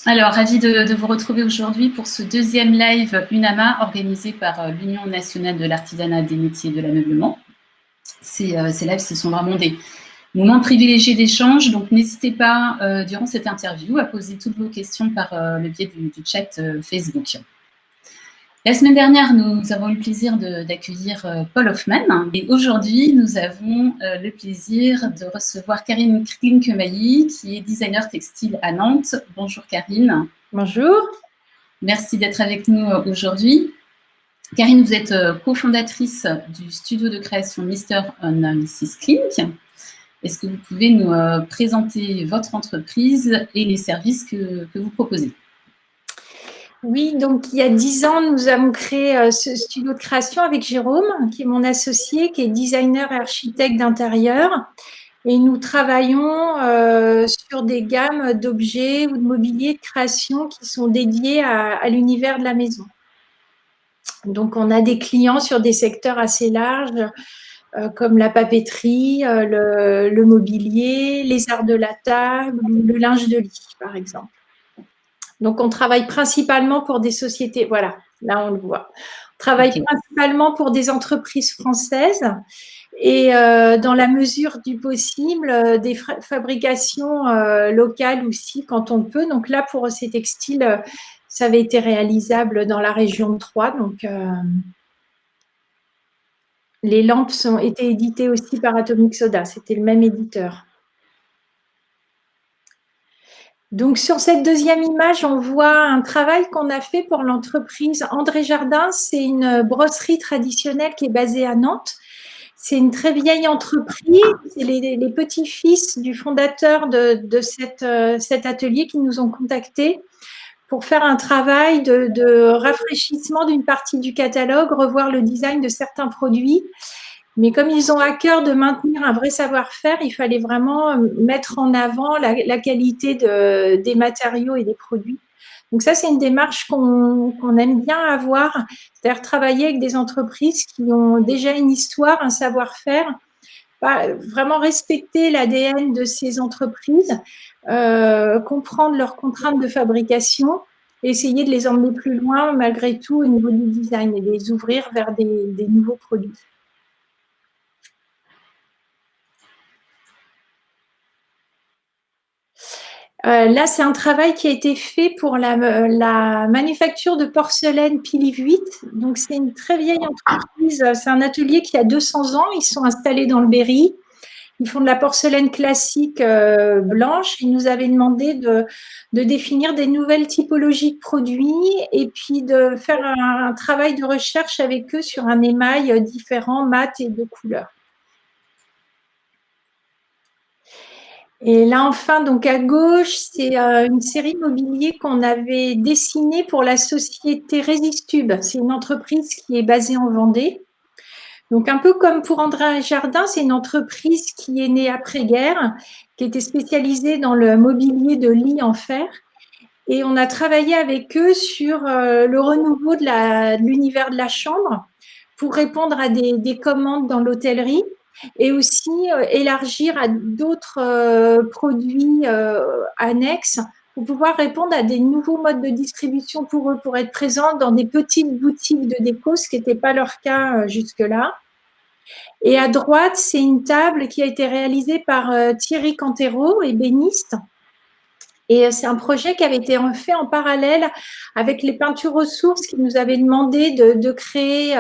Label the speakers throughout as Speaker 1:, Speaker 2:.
Speaker 1: Alors, ravie de vous retrouver aujourd'hui pour ce deuxième live UNAMA organisé par l'Union nationale de l'artisanat, des métiers et de l'ameublement. Ces lives, ce sont vraiment des moments privilégiés d'échange, donc n'hésitez pas durant cette interview à poser toutes vos questions par le biais du chat Facebook. La semaine dernière, nous avons eu le plaisir d'accueillir Paul Hoffman et aujourd'hui, nous avons le plaisir de recevoir Karine Klinkemailly qui est designer textile à Nantes. Bonjour Karine.
Speaker 2: Bonjour.
Speaker 1: Merci d'être avec nous aujourd'hui. Karine, vous êtes cofondatrice du studio de création Mr. and Mrs. Klink. Est-ce que vous pouvez nous présenter votre entreprise et les services que vous proposez ?
Speaker 2: Oui, donc il y a 10 ans, nous avons créé ce studio de création avec Jérôme, qui est mon associé, qui est designer et architecte d'intérieur. Et nous travaillons sur des gammes d'objets ou de mobilier de création qui sont dédiés à l'univers de la maison. Donc on a des clients sur des secteurs assez larges, comme la papeterie, le mobilier, les arts de la table, le linge de lit, par exemple. Donc, on travaille principalement pour des sociétés, voilà, là on le voit. On travaille principalement pour des entreprises françaises et dans la mesure du possible, des fabrications locales aussi quand on peut. Donc là, pour ces textiles, ça avait été réalisable dans la région de Troyes. Donc, les lampes ont été éditées aussi par Atomic Soda, c'était le même éditeur. Donc, sur cette deuxième image, on voit un travail qu'on a fait pour l'entreprise André Jardin. C'est une brosserie traditionnelle qui est basée à Nantes. C'est une très vieille entreprise. C'est les petits-fils du fondateur de cet atelier qui nous ont contactés pour faire un travail de rafraîchissement d'une partie du catalogue, revoir le design de certains produits. Mais comme ils ont à cœur de maintenir un vrai savoir-faire, il fallait vraiment mettre en avant la qualité des matériaux et des produits. Donc ça, c'est une démarche qu'on aime bien avoir, c'est-à-dire travailler avec des entreprises qui ont déjà une histoire, un savoir-faire, vraiment respecter l'ADN de ces entreprises, comprendre leurs contraintes de fabrication, et essayer de les emmener plus loin malgré tout au niveau du design et de les ouvrir vers des nouveaux produits. Là, c'est un travail qui a été fait pour la manufacture de porcelaine Pilive 8. Donc, c'est une très vieille entreprise. C'est un atelier qui a 200 ans. Ils sont installés dans le Berry. Ils font de la porcelaine classique blanche. Ils nous avaient demandé de définir des nouvelles typologies de produits et puis de faire un travail de recherche avec eux sur un émail différent, mat et de couleurs. Et là, enfin, donc à gauche, c'est une série mobilier qu'on avait dessinée pour la société Resistube. C'est une entreprise qui est basée en Vendée. Donc, un peu comme pour André Jardin, c'est une entreprise qui est née après-guerre, qui était spécialisée dans le mobilier de lit en fer. Et on a travaillé avec eux sur le renouveau de l'univers de la chambre pour répondre à des commandes dans l'hôtellerie et aussi élargir à d'autres produits annexes pour pouvoir répondre à des nouveaux modes de distribution pour eux, pour être présents dans des petites boutiques de déco, ce qui n'était pas leur cas jusque-là. Et à droite, c'est une table qui a été réalisée par Thierry Cantero, ébéniste. Et c'est un projet qui avait été fait en parallèle avec les peintures ressources qui nous avaient demandé de créer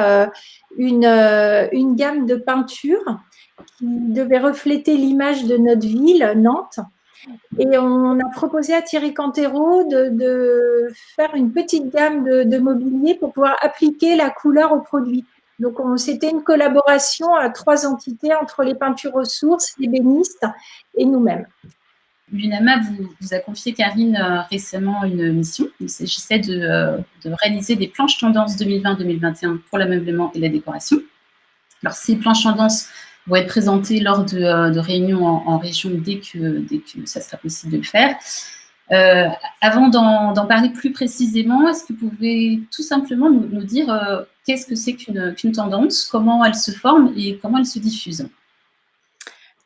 Speaker 2: une gamme de peintures qui devait refléter l'image de notre ville, Nantes. Et on a proposé à Thierry Cantero de faire une petite gamme de mobilier pour pouvoir appliquer la couleur au produit. Donc, c'était une collaboration à 3 entités entre les peintures ressources, les l'ébéniste et nous-mêmes.
Speaker 1: L'UNAMA vous a confié, Karine, récemment une mission. Il s'agissait de réaliser des planches tendances 2020-2021 pour l'ameublement et la décoration. Alors, ces planches tendances vont être présentées lors de réunions en région dès que ça sera possible de le faire. Avant d'en parler plus précisément, est-ce que vous pouvez tout simplement nous dire qu'est-ce que c'est qu'une tendance, comment elle se forme et comment elle se diffuse ?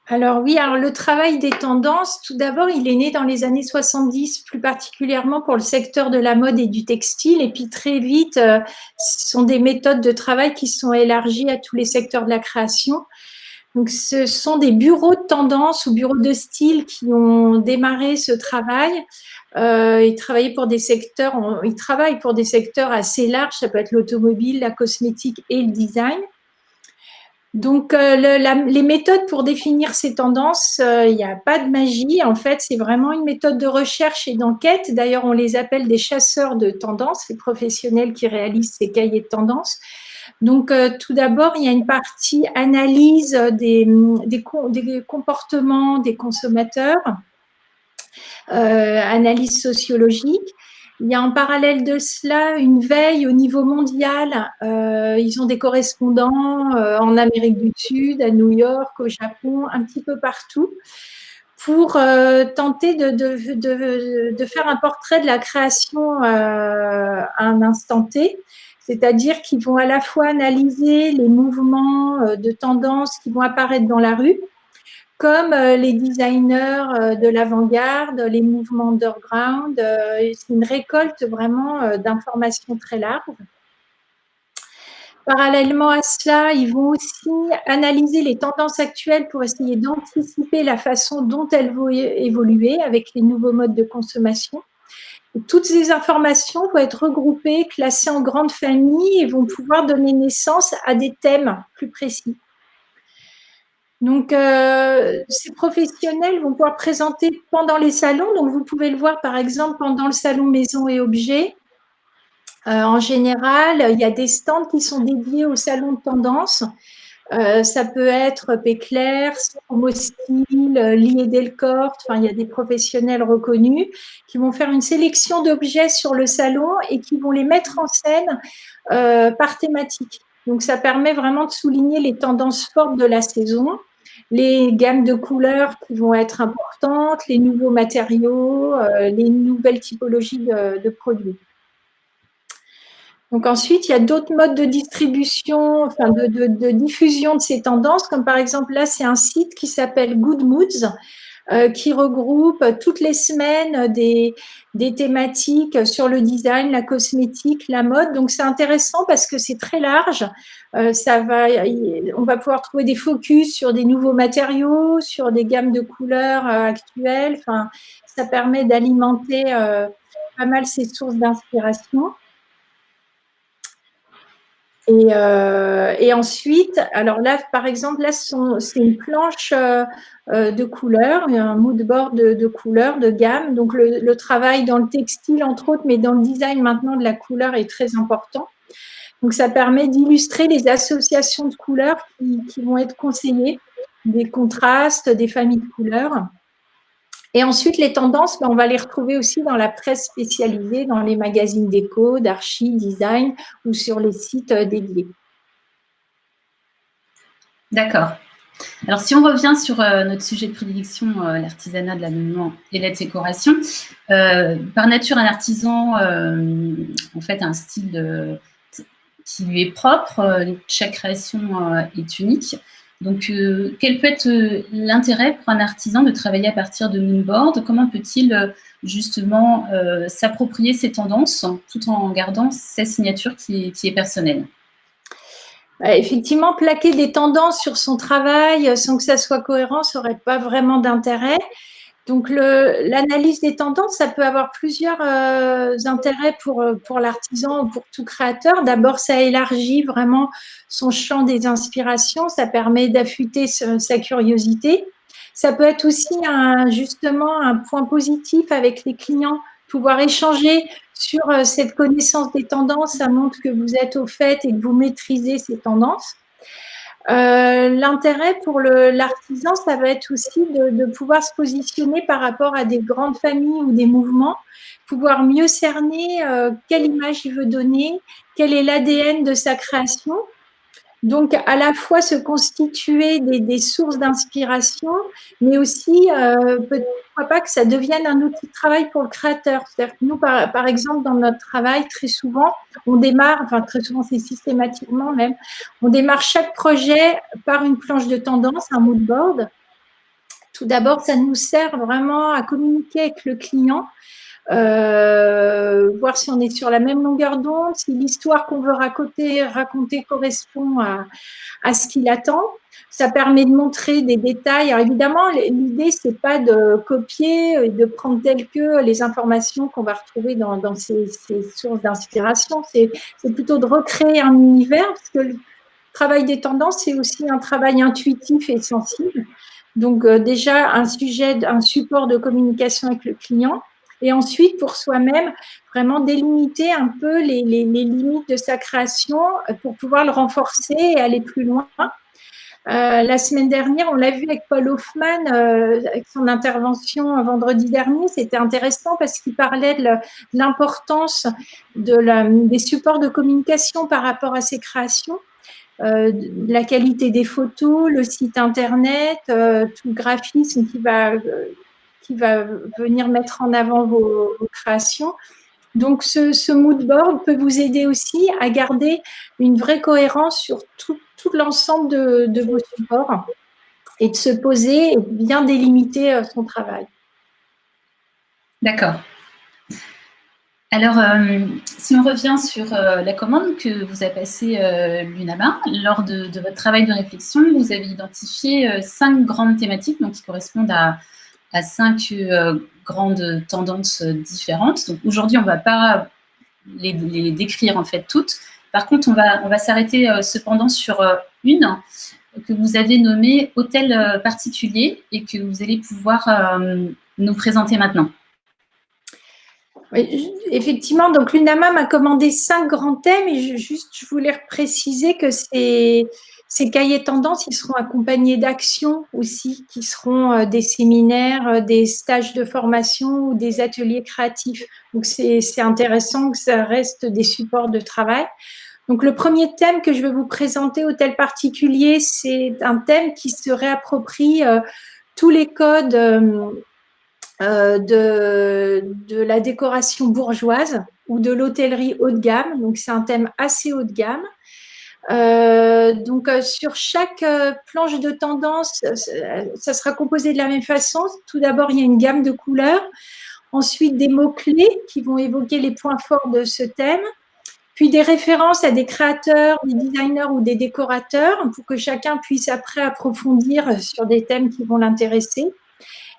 Speaker 2: Alors oui, alors le travail des tendances, tout d'abord, il est né dans les années 70, plus particulièrement pour le secteur de la mode et du textile. Et puis très vite, ce sont des méthodes de travail qui sont élargies à tous les secteurs de la création. Donc ce sont des bureaux de tendance ou bureaux de style qui ont démarré ce travail. Ils travaillent pour des secteurs assez larges, ça peut être l'automobile, la cosmétique et le design. Donc, les méthodes pour définir ces tendances, il n'y a pas de magie. En fait, c'est vraiment une méthode de recherche et d'enquête. D'ailleurs, on les appelle des chasseurs de tendances, les professionnels qui réalisent ces cahiers de tendances. Donc, tout d'abord, il y a une partie analyse des comportements des consommateurs, analyse sociologique. Il y a en parallèle de cela une veille au niveau mondial. Ils ont des correspondants en Amérique du Sud, à New York, au Japon, un petit peu partout, pour tenter de faire un portrait de la création à un instant T. C'est-à-dire qu'ils vont à la fois analyser les mouvements de tendance qui vont apparaître dans la rue, comme les designers de l'avant-garde, les mouvements underground. C'est une récolte vraiment d'informations très large. Parallèlement à cela, ils vont aussi analyser les tendances actuelles pour essayer d'anticiper la façon dont elles vont évoluer avec les nouveaux modes de consommation. Et toutes ces informations vont être regroupées, classées en grandes familles et vont pouvoir donner naissance à des thèmes plus précis. Donc, ces professionnels vont pouvoir présenter pendant les salons. Donc, vous pouvez le voir, par exemple, pendant le salon Maison et Objets. En général, il y a des stands qui sont dédiés au salon de tendance. Ça peut être Péclair, Promostyle, Lee Delcourt. Enfin, il y a des professionnels reconnus qui vont faire une sélection d'objets sur le salon et qui vont les mettre en scène par thématique. Donc, ça permet vraiment de souligner les tendances fortes de la saison, les gammes de couleurs qui vont être importantes, les nouveaux matériaux, les nouvelles typologies de produits. Donc ensuite, il y a d'autres modes de distribution, enfin de diffusion de ces tendances, comme par exemple là, c'est un site qui s'appelle Good Moods, qui regroupe toutes les semaines des thématiques sur le design, la cosmétique, la mode. Donc c'est intéressant parce que c'est très large. On va pouvoir trouver des focus sur des nouveaux matériaux, sur des gammes de couleurs actuelles. Enfin, ça permet d'alimenter pas mal ces sources d'inspiration. Et ensuite, alors là, par exemple, là, c'est une planche de couleurs, un mood board de couleurs, de gamme. Donc, le travail dans le textile, entre autres, mais dans le design maintenant de la couleur est très important. Donc, ça permet d'illustrer les associations de couleurs qui vont être conseillées, des contrastes, des familles de couleurs. Et ensuite, les tendances, on va les retrouver aussi dans la presse spécialisée, dans les magazines déco, d'archi, design ou sur les sites dédiés.
Speaker 1: D'accord. Alors, si on revient sur notre sujet de prédilection, l'artisanat de l'ameublement et la décoration, par nature, un artisan, en fait, a un style qui lui est propre. Chaque création est unique. Donc, quel peut être l'intérêt pour un artisan de travailler à partir de moodboard? Comment peut-il justement s'approprier ses tendances tout en gardant sa signature qui est personnelle?
Speaker 2: Effectivement, plaquer des tendances sur son travail sans que ça soit cohérent, ça n'aurait pas vraiment d'intérêt. Donc, l'analyse des tendances, ça peut avoir plusieurs intérêts pour l'artisan ou pour tout créateur. D'abord, ça élargit vraiment son champ des inspirations, ça permet d'affûter sa curiosité. Ça peut être aussi justement un point positif avec les clients, pouvoir échanger sur cette connaissance des tendances, ça montre que vous êtes au fait et que vous maîtrisez ces tendances. L'intérêt pour l'artisan, ça va être aussi de pouvoir se positionner par rapport à des grandes familles ou des mouvements, pouvoir mieux cerner quelle image il veut donner, quel est l'ADN de sa création. Donc, à la fois se constituer des sources d'inspiration, mais aussi, pourquoi pas que ça devienne un outil de travail pour le créateur. C'est-à-dire que nous, par exemple, dans notre travail, très souvent, on démarre, enfin très souvent, c'est systématiquement même, on démarre chaque projet par une planche de tendance, un mood board. Tout d'abord, ça nous sert vraiment à communiquer avec le client, voir si on est sur la même longueur d'onde, si l'histoire qu'on veut raconter correspond à ce qu'il attend. Ça permet de montrer des détails. Alors évidemment, l'idée, c'est pas de copier et de prendre telles que les informations qu'on va retrouver dans ces sources d'inspiration. C'est plutôt de recréer un univers, parce que le travail des tendances, c'est aussi un travail intuitif et sensible. Donc déjà, un support de communication avec le client. Et ensuite, pour soi-même, vraiment délimiter un peu les limites de sa création pour pouvoir le renforcer et aller plus loin. La semaine dernière, on l'a vu avec Paul Hoffman, avec son intervention vendredi dernier. C'était intéressant parce qu'il parlait de l'importance des supports de communication par rapport à ses créations. La qualité des photos, le site internet, tout le graphisme qui va venir mettre en avant vos créations. Donc, ce mood board peut vous aider aussi à garder une vraie cohérence sur tout l'ensemble de vos supports et de se poser et bien délimiter son travail.
Speaker 1: D'accord. Alors, si on revient sur la commande que vous a passée l'UNAMA, lors de votre travail de réflexion, vous avez identifié 5 grandes thématiques donc, qui correspondent à 5 grandes tendances différentes. Donc aujourd'hui, on ne va pas les décrire en fait toutes. Par contre, on va s'arrêter cependant sur une que vous avez nommée hôtel particulier et que vous allez pouvoir nous présenter maintenant.
Speaker 2: Oui, effectivement, donc l'UNAMA m'a commandé 5 grands thèmes et je voulais préciser que ces cahiers tendances, ils seront accompagnés d'actions aussi, qui seront des séminaires, des stages de formation ou des ateliers créatifs. Donc, c'est intéressant que ça reste des supports de travail. Donc, le premier thème que je vais vous présenter, hôtel particulier, c'est un thème qui se réapproprie tous les codes de la décoration bourgeoise ou de l'hôtellerie haut de gamme. Donc, c'est un thème assez haut de gamme. Donc, sur chaque planche de tendance, ça sera composé de la même façon. Tout d'abord, il y a une gamme de couleurs. Ensuite, des mots-clés qui vont évoquer les points forts de ce thème. Puis, des références à des créateurs, des designers ou des décorateurs pour que chacun puisse après approfondir sur des thèmes qui vont l'intéresser.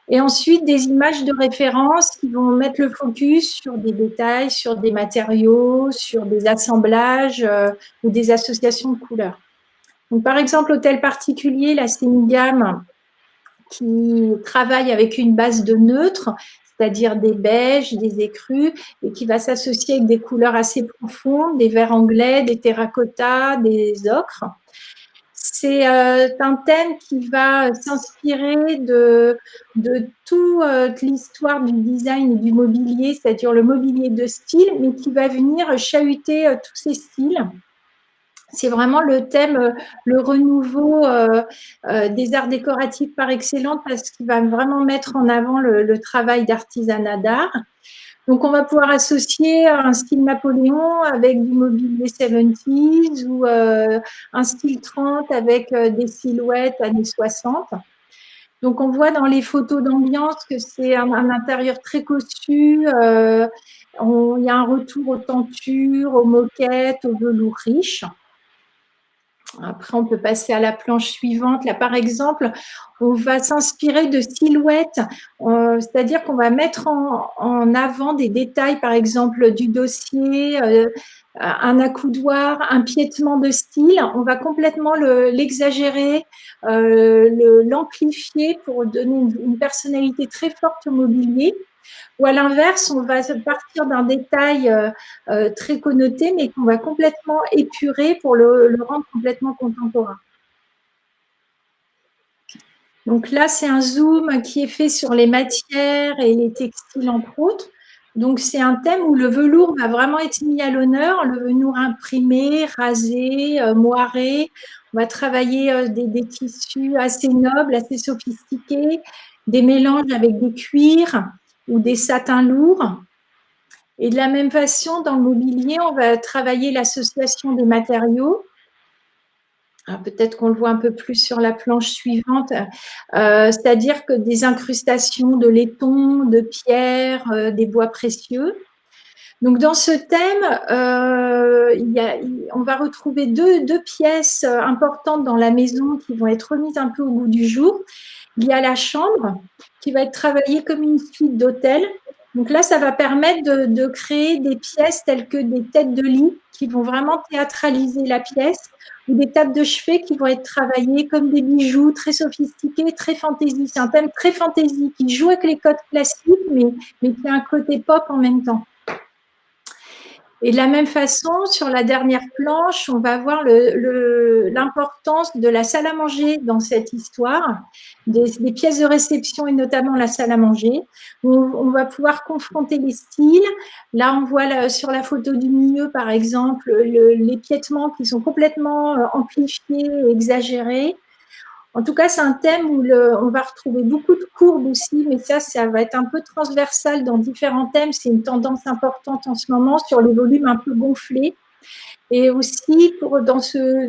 Speaker 2: Et ensuite, des images de référence qui vont mettre le focus sur des détails, sur des matériaux, sur des assemblages ou des associations de couleurs. Donc, par exemple, hôtel particulier, là, c'est une gamme qui travaille avec une base de neutres, c'est-à-dire des beiges, des écrus, et qui va s'associer avec des couleurs assez profondes, des verts anglais, des terracottas, des ocres. C'est un thème qui va s'inspirer de toute l'histoire du design et du mobilier, c'est-à-dire le mobilier de style, mais qui va venir chahuter tous ces styles. C'est vraiment le thème, le renouveau des arts décoratifs par excellence, parce qu'il va vraiment mettre en avant le travail d'artisanat d'art. Donc, on va pouvoir associer un style Napoléon avec du mobilier 70s ou un style 30 avec des silhouettes années 60. Donc, on voit dans les photos d'ambiance que c'est un intérieur très cossu. Il y a un retour aux tentures, aux moquettes, au velours riche. Après, on peut passer à la planche suivante. Là, par exemple, on va s'inspirer de silhouettes, c'est-à-dire qu'on va mettre en avant des détails, par exemple, du dossier, un accoudoir, un piétement de style. On va complètement l'exagérer, l'amplifier pour donner une personnalité très forte au mobilier. Ou à l'inverse, on va partir d'un détail très connoté, mais qu'on va complètement épurer pour le rendre complètement contemporain. Donc là, c'est un zoom qui est fait sur les matières et les textiles, entre autres. Donc, c'est un thème où le velours va vraiment être mis à l'honneur, le velours imprimé, rasé, moiré. On va travailler des tissus assez nobles, assez sophistiqués, des mélanges avec des cuirs ou des satins lourds. Et de la même façon, dans le mobilier, on va travailler l'association des matériaux Peut-être qu'on le voit un peu plus sur la planche suivante, c'est-à-dire que des incrustations de laiton, de pierre, des bois précieux. Donc dans ce thème, on va retrouver deux pièces importantes dans la maison qui vont être remises un peu au goût du jour. Il y a la chambre qui va être travaillée comme une suite d'hôtel. Donc là, ça va permettre de créer des pièces telles que des têtes de lit qui vont vraiment théâtraliser la pièce, ou des tables de chevet qui vont être travaillées comme des bijoux très sophistiqués, très fantaisie. C'est un thème très fantaisie qui joue avec les codes classiques, mais qui a un côté pop en même temps. Et de la même façon, sur la dernière planche, on va voir l'importance de la salle à manger dans cette histoire, des pièces de réception et notamment la salle à manger, où on va pouvoir confronter les styles. Là, on voit sur la photo du milieu, par exemple, les piétements qui sont complètement amplifiés et exagérés. En tout cas, c'est un thème où on va retrouver beaucoup de courbes aussi, mais ça va être un peu transversal dans différents thèmes. C'est une tendance importante en ce moment sur les volumes un peu gonflés. Et aussi, dans ce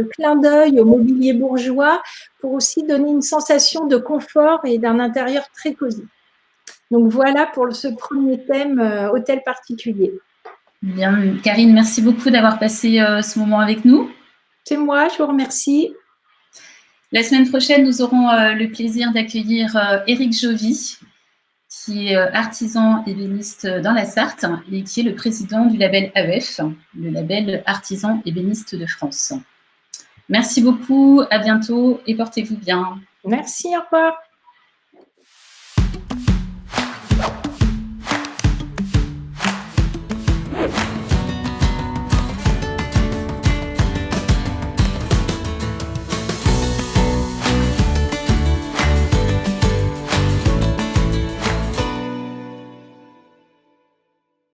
Speaker 2: clin d'œil au mobilier bourgeois, pour aussi donner une sensation de confort et d'un intérieur très cosy. Donc voilà pour ce premier thème, hôtel particulier.
Speaker 1: Bien, Karine, merci beaucoup d'avoir passé ce moment avec nous.
Speaker 2: C'est moi, je vous remercie.
Speaker 1: La semaine prochaine, nous aurons le plaisir d'accueillir Éric Jovy, qui est artisan ébéniste dans la Sarthe et qui est le président du label AEF, le label Artisan ébéniste de France. Merci beaucoup, à bientôt et portez-vous bien.
Speaker 2: Merci, au revoir.